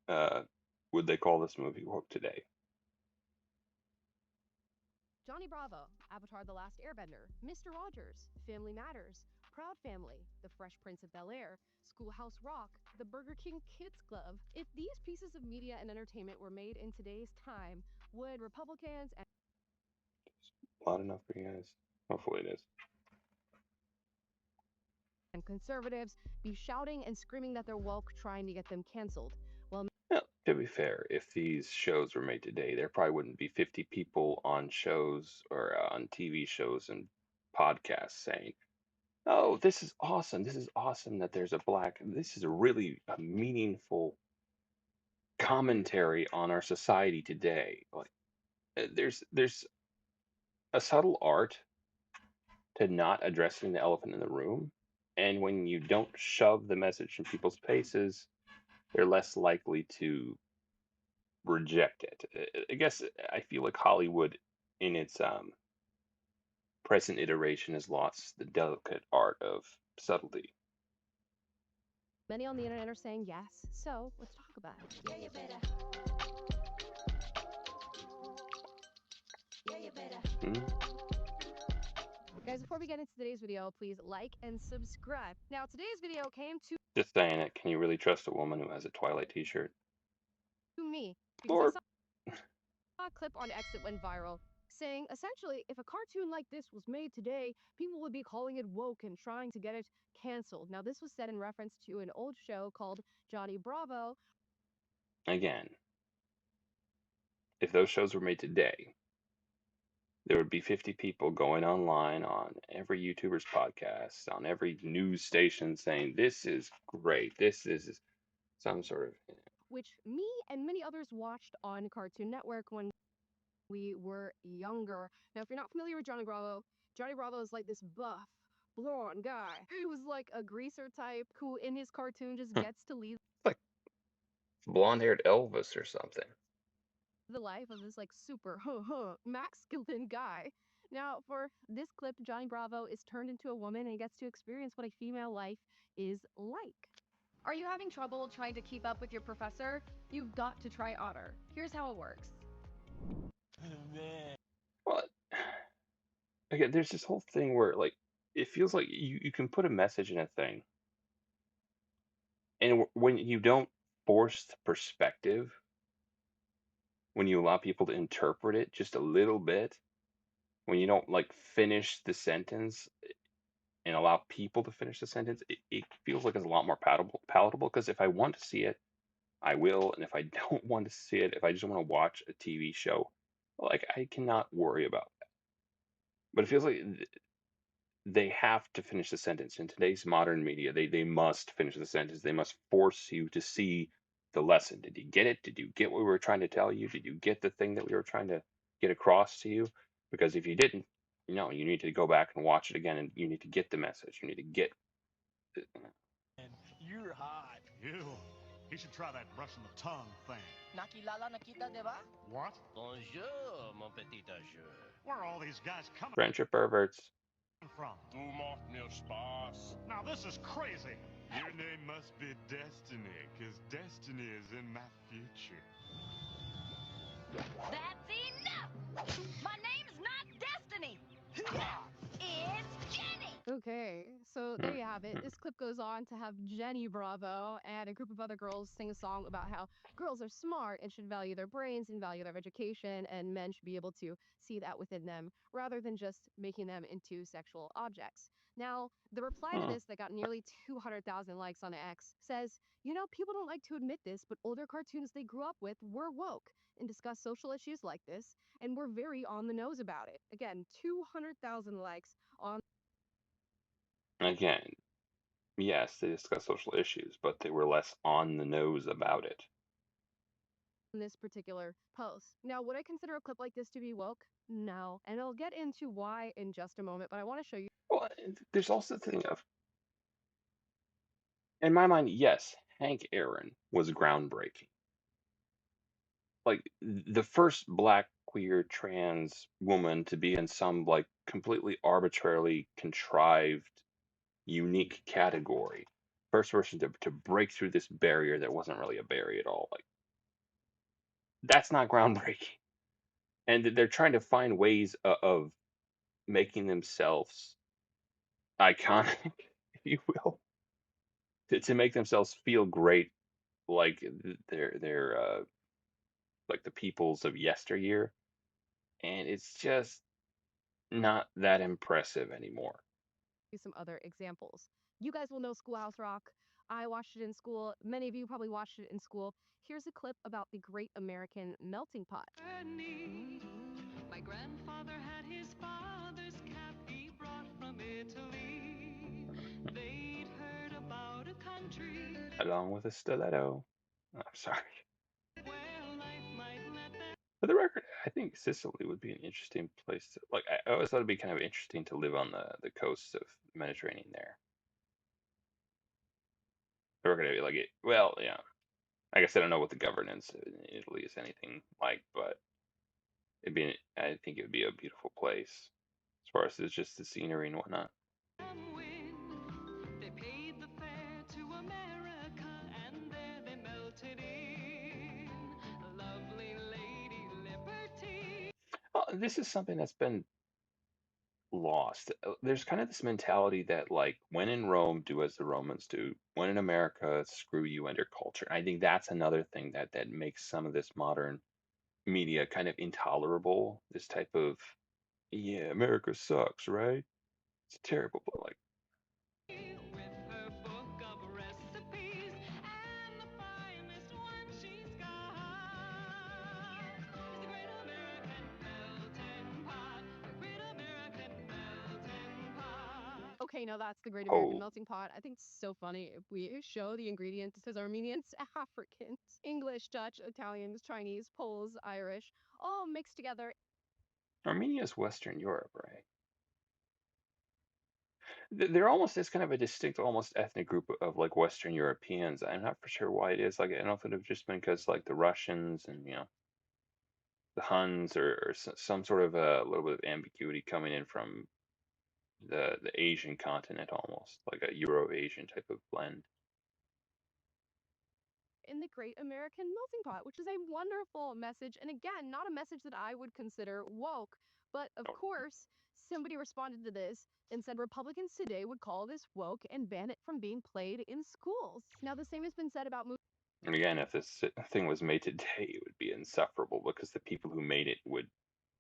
uh, would they call this movie woke today? Johnny Bravo, Avatar The Last Airbender, Mr. Rogers, Family Matters, Proud Family, The Fresh Prince of Bel Air, Schoolhouse Rock, The Burger King Kids Club. If these pieces of media and entertainment were made in today's time, would Republicans Loud enough for you guys? Hopefully it is. and conservatives be shouting and screaming that they're woke, trying to get them canceled? Well, Well, to be fair, if these shows were made today, there probably wouldn't be 50 people on shows or on TV shows and podcasts saying, "Oh, this is awesome. This is awesome that there's a black. This is a really a meaningful commentary on our society today." Like, there's a subtle art to not addressing the elephant in the room, and when you don't shove the message in people's faces, they're less likely to reject it. I guess I feel like Hollywood, in its present iteration, has lost the delicate art of subtlety. many on the internet are saying yes, so let's talk about it. Yeah, you better. Yeah, you better. Mm. Guys, before we get into today's video, please like and subscribe. Now, today's video came Just saying it. Can you really trust a woman who has a Twilight T-shirt? to me because I Or saw a clip on X that went viral saying essentially if a cartoon like this was made today, people would be calling it woke and trying to get it canceled. Now, this was said in reference to an old show called Johnny Bravo. again, if those shows were made today, there would be 50 people going online on every YouTuber's podcast, on every news station saying, "This is great. This is some sort of." Which me and many others watched on Cartoon Network when we were younger. Now, if you're not familiar with Johnny Bravo is like this buff, blonde guy who was like a greaser type who in his cartoon just Hmm, gets to lead like blonde-haired Elvis or something. the life of this like super masculine guy. Now, for this clip, Johnny Bravo is turned into a woman and he gets to experience what a female life is like. Are you having trouble trying to keep up with your professor? You've got to try Otter. Here's how it works. Well, again, there's this whole thing where like it feels like you can put a message in a thing, and when you don't force the perspective, when you allow people to interpret it just a little bit, when you don't like finish the sentence and allow people to finish the sentence, it feels like it's a lot more palatable. Because if I want to see it, I will, and if I don't want to see it, if I just want to watch a TV show, like I cannot worry about that. But it feels like they have to finish the sentence in today's modern media. They must finish the sentence. They must force you to see the lesson. Did you get it? Did you get what we were trying to tell you? Did you get the thing that we were trying to get across to you? Because if you didn't, you need to go back and watch it again, and you need to get the message. You need to get. And you're hot. Ew. He should try that brushing the tongue thing. Nakilala na kita, di ba? What? Bonjour, mon petit ajeu. Where are all these guys coming Friendship perverts. from? Tout mort n'est pas. Now this is crazy. Your name must be Destiny, because Destiny is in my future. That's enough! My name's not Destiny! It's Jenny! Okay, so there you have it. Mm-hmm. This clip goes on to have Jenny Bravo and a group of other girls sing a song about how girls are smart and should value their brains and value their education, and men should be able to see that within them rather than just making them into sexual objects. Now, the reply to this that got nearly 200,000 likes on X says, you know, people don't like to admit this, but older cartoons they grew up with were woke and discuss social issues like this, and were very on the nose about it. Again, 200,000 likes on Again, yes, they discuss social issues, but they were less on the nose about it. this particular post. Now, would I consider a clip like this to be woke? No. And I'll get into why in just a moment, but I want to show you. Well, there's also the thing of, in my mind, yes, Hank Aaron was groundbreaking. Like the first black queer trans woman to be in some like completely arbitrarily contrived unique category. First person to break through this barrier that wasn't really a barrier at all. Like That's not groundbreaking. And they're trying to find ways of making themselves iconic, if you will, to make themselves feel great, like they're like the peoples of yesteryear, and it's just not that impressive anymore. Some other examples. You guys will know Schoolhouse Rock. I watched it in school. Many of you probably watched it in school. Here's a clip about the Great American Melting Pot. My grandfather had his father's cap he brought from Italy. They'd heard about a country Along with a stiletto. I'm sorry. where life might let them. For the record, I think Sicily would be an interesting place to like. I always thought it'd be kind of interesting to live on the coast of the Mediterranean there. We're gonna be like it. Well, yeah. I guess I don't know what the governance in Italy is anything like, but it'd be. I think it would be a beautiful place as far as it's just the scenery and whatnot. They paid the fare to America and there they melted in. Lovely Lady Liberty. Well, this is something that's been lost. There's kind of this mentality that like when in Rome, do as the Romans do. When in America, screw you and your culture. I think that's another thing that makes some of this modern media kind of intolerable. This type of yeah, America sucks, right? It's terrible, but like With her book of recipes and the finest one she's got is the Great American Melting Pot. The Great American Melting Pot. Okay, now that's the Great American oh, Melting Pot. I think it's so funny if we show the ingredients. It says Armenians, Africans, English, Dutch, Italians, Chinese, Poles, Irish, all mixed together. Armenia is Western Europe, right? There almost is kind of a distinct, almost ethnic group of like Western Europeans. I'm not for sure why it is. Like I don't know if it have just been because like the Russians and the Huns or some sort of a little bit of ambiguity coming in from the Asian continent, almost like a Euro-Asian type of blend. In the Great American Melting Pot, which is a wonderful message. And again, not a message that I would consider woke. But of Oh, course, somebody responded to this and said Republicans today would call this woke and ban it from being played in schools. Now, the same has been said about and again, if this thing was made today, it would be insufferable because the people who made it would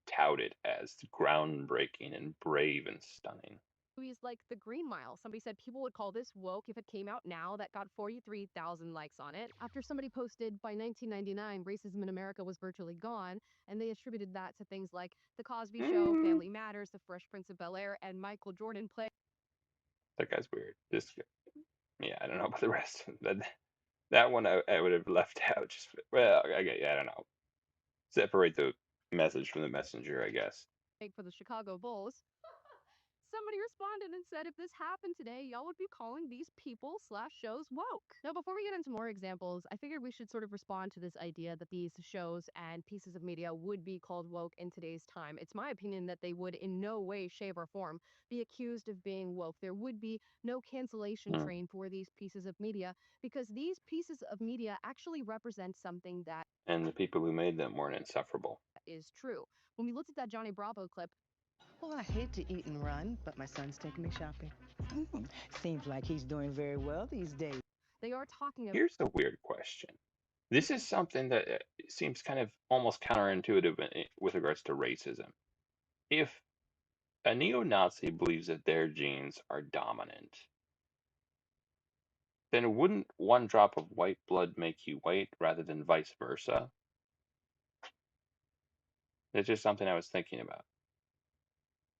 tout it as groundbreaking and brave and stunning. movies like The Green Mile. Somebody said people would call this woke if it came out now. That got 43,000 likes on it. After somebody posted by 1999, racism in America was virtually gone, and they attributed that to things like The Cosby Show, Mm, Family Matters, The Fresh Prince of Bel Air, and Michael Jordan play. that guy's weird. This, yeah, I don't know about the rest. That one I would have left out. Just well, I don't know. Separate the message from the messenger, I guess. For the Chicago Bulls. Somebody responded and said if this happened today, y'all would be calling these people slash shows woke. Now, before we get into more examples, I figured we should sort of respond to this idea that these shows and pieces of media would be called woke in today's time. It's my opinion that they would in no way, shape, or form be accused of being woke. There would be no cancellation Hmm. train for these pieces of media because these pieces of media actually represent something that And the people who made them weren't insufferable. is true. When we looked at that Johnny Bravo clip, Well, I hate to eat and run, but my son's taking me shopping. Seems like he's doing very well these days. they are talking about Here's the weird question. This is something that seems kind of almost counterintuitive with regards to racism. If a neo-Nazi believes that their genes are dominant, then wouldn't one drop of white blood make you white rather than vice versa? It's just something I was thinking about.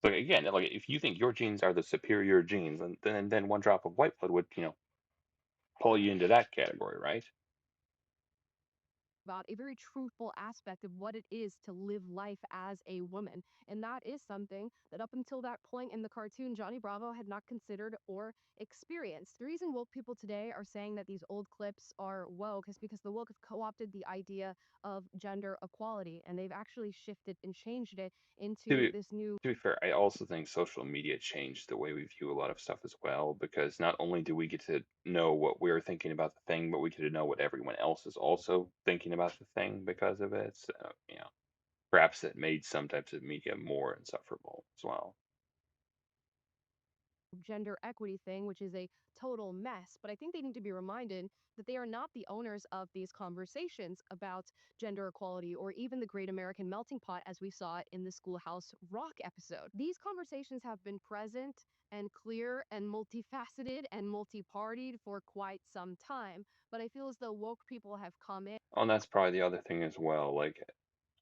So again, like if you think your genes are the superior genes, then one drop of white blood would pull you into that category, right? a very truthful aspect of what it is to live life as a woman. And that is something that up until that point in the cartoon, Johnny Bravo had not considered or experienced. The reason woke people today are saying that these old clips are woke is because the woke have co opted the idea of gender equality and they've actually shifted and changed it To into be, this new to be fair, I also think social media changed the way we view a lot of stuff as well, because not only do we get to know what we're thinking about the thing, but we get to know what everyone else is also thinking about about the thing because of it. So, perhaps it made some types of media more insufferable as well. gender equity thing, which is a total mess. But I think they need to be reminded that they are not the owners of these conversations about gender equality or even the Great American Melting Pot as we saw it in the Schoolhouse Rock episode. These conversations have been present and clear and multifaceted and multi-partied for quite some time. But I feel as though woke people have come in. Oh, and that's probably the other thing as well. Like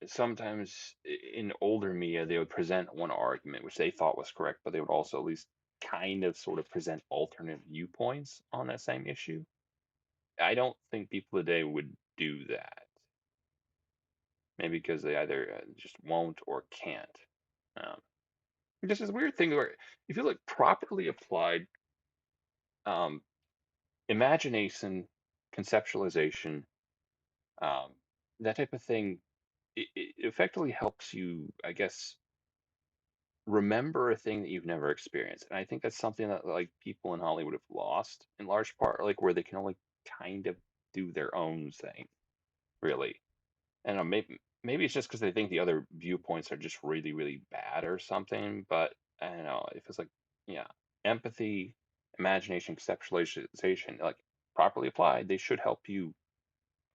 sometimes in older media, they would present one argument which they thought was correct, but they would also at least kind of sort of present alternate viewpoints on that same issue. I don't think people today would do that. Maybe because they either just won't or can't. Um, just this weird thing where you feel like properly applied um, imagination, conceptualization, um, that type of thing, it effectively helps you, I guess, remember a thing that you've never experienced. And I think that's something that like people in Hollywood have lost in large part, like where they can only kind of do their own thing, really. I don't know, maybe it's just because they think the other viewpoints are just really, really bad or something. But I don't know. It feels like, yeah, empathy, imagination, conceptualization, like properly applied, they should help you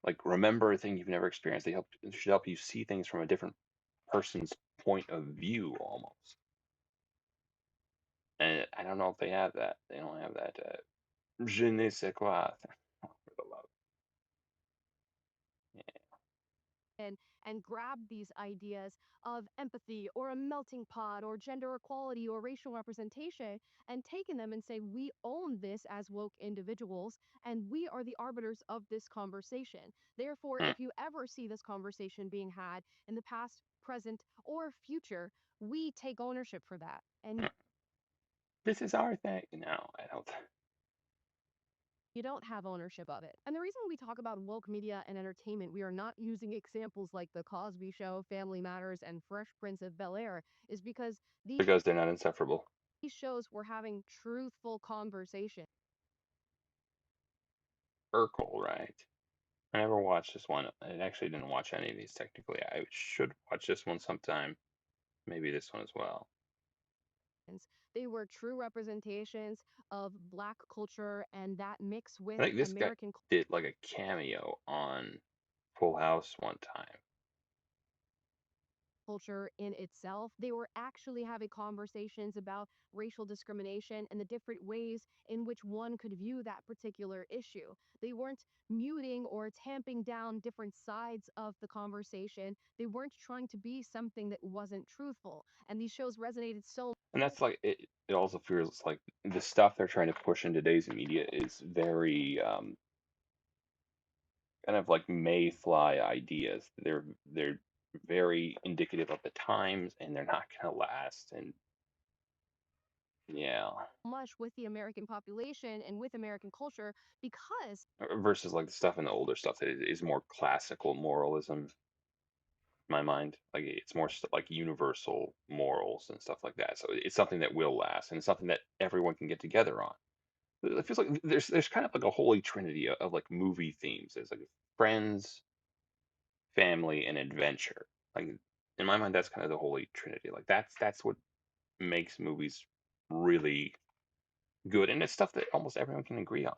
like remember a thing you've never experienced. It should help you see things from a different person's point of view almost. And I don't know if they have that. They don't have that. Je ne sais quoi. For the love. Yeah. and and grab these ideas of empathy or a melting pot or gender equality or racial representation and taken them and say we own this as woke individuals and we are the arbiters of this conversation. Therefore, Hmm. if you ever see this conversation being had in the past, present, or future, we take ownership for that. And Hmm. This is our thing. No, I don't. you don't have ownership of it. And the reason we talk about woke media and entertainment, we are not using examples like The Cosby Show, Family Matters, and Fresh Prince of Bel Air, is because Because they're not insufferable. these shows were having truthful conversation. Urkel, right? I never watched this one. I actually didn't watch any of these technically. I should watch this one sometime. Maybe this one as well. They were true representations of Black culture and that mix I with think this guy American did like a cameo on Full House one time. culture in itself. They were actually having conversations about racial discrimination and the different ways in which one could view that particular issue. They weren't muting or tamping down different sides of the conversation. They weren't trying to be something that wasn't truthful. And these shows resonated so And that's like it also feels like the stuff they're trying to push in today's media is very kind of like mayfly ideas. They're very indicative of the times and they're not gonna last. And yeah. much with the American population and with American culture because Versus like the stuff in the older stuff that is more classical moralism in my mind. Like it's more like universal morals and stuff like that. So it's something that will last and it's something that everyone can get together on. It feels like there's kind of like a holy trinity of like movie themes. There's like friends, family, and adventure. Like in my mind, that's kind of the holy trinity. Like that's what makes movies really good, and it's stuff that almost everyone can agree on.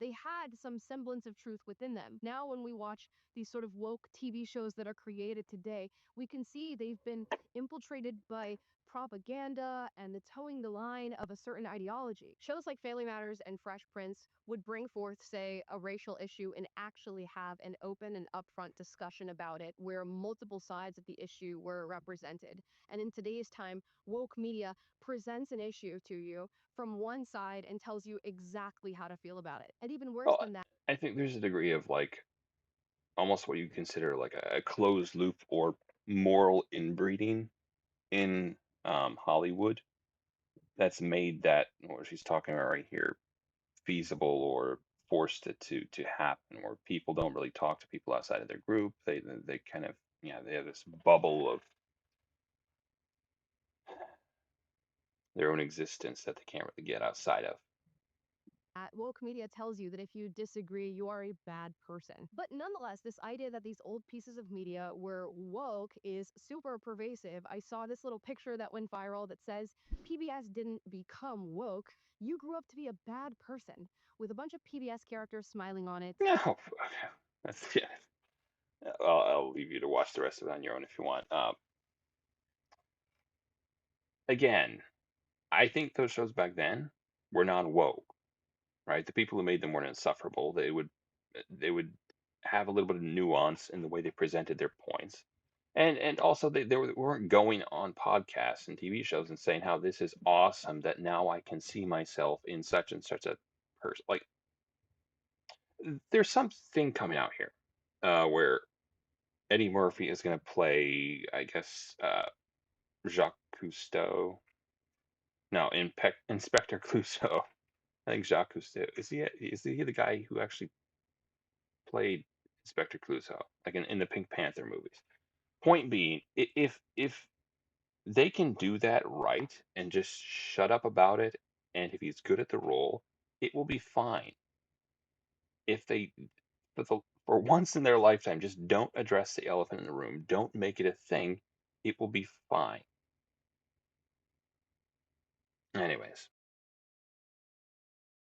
they had some semblance of truth within them. Now, when we watch these sort of woke TV shows that are created today, we can see they've been infiltrated by propaganda and the towing the line of a certain ideology. Shows like Family Matters and Fresh Prince would bring forth, say, a racial issue and actually have an open and upfront discussion about it where multiple sides of the issue were represented. And in today's time, woke media presents an issue to you from one side and tells you exactly how to feel about it. And even worse Well, than that, I think there's a degree of like almost what you consider like a closed loop or moral inbreeding in Hollywood that's made that what she's talking about right here feasible or forced it to happen where people don't really talk to people outside of their group. They kind of they have this bubble of their own existence that they can't really get outside of. woke media tells you that if you disagree, you are a bad person. But nonetheless, this idea that these old pieces of media were woke is super pervasive. I saw this little picture that went viral that says PBS didn't become woke. You grew up to be a bad person, with a bunch of PBS characters smiling on it. No, that's yeah. I'll leave you to watch the rest of it on your own if you want. Again, I think those shows back then were non woke, right? The people who made them weren't insufferable. They would have a little bit of nuance in the way they presented their points. And also they weren't going on podcasts and TV shows and saying how this is awesome that now I can see myself in such and such a person. Like there's something coming out here where Eddie Murphy is going to play, I guess, Jacques Cousteau. No, Inspector Clouseau. I think Jacques Cousteau is he the guy who actually played Inspector Clouseau, like in the Pink Panther movies? Point being, if they can do that right and just shut up about it, and if he's good at the role, it will be fine. If they, for once in their lifetime, just don't address the elephant in the room, don't make it a thing, it will be fine. Anyways,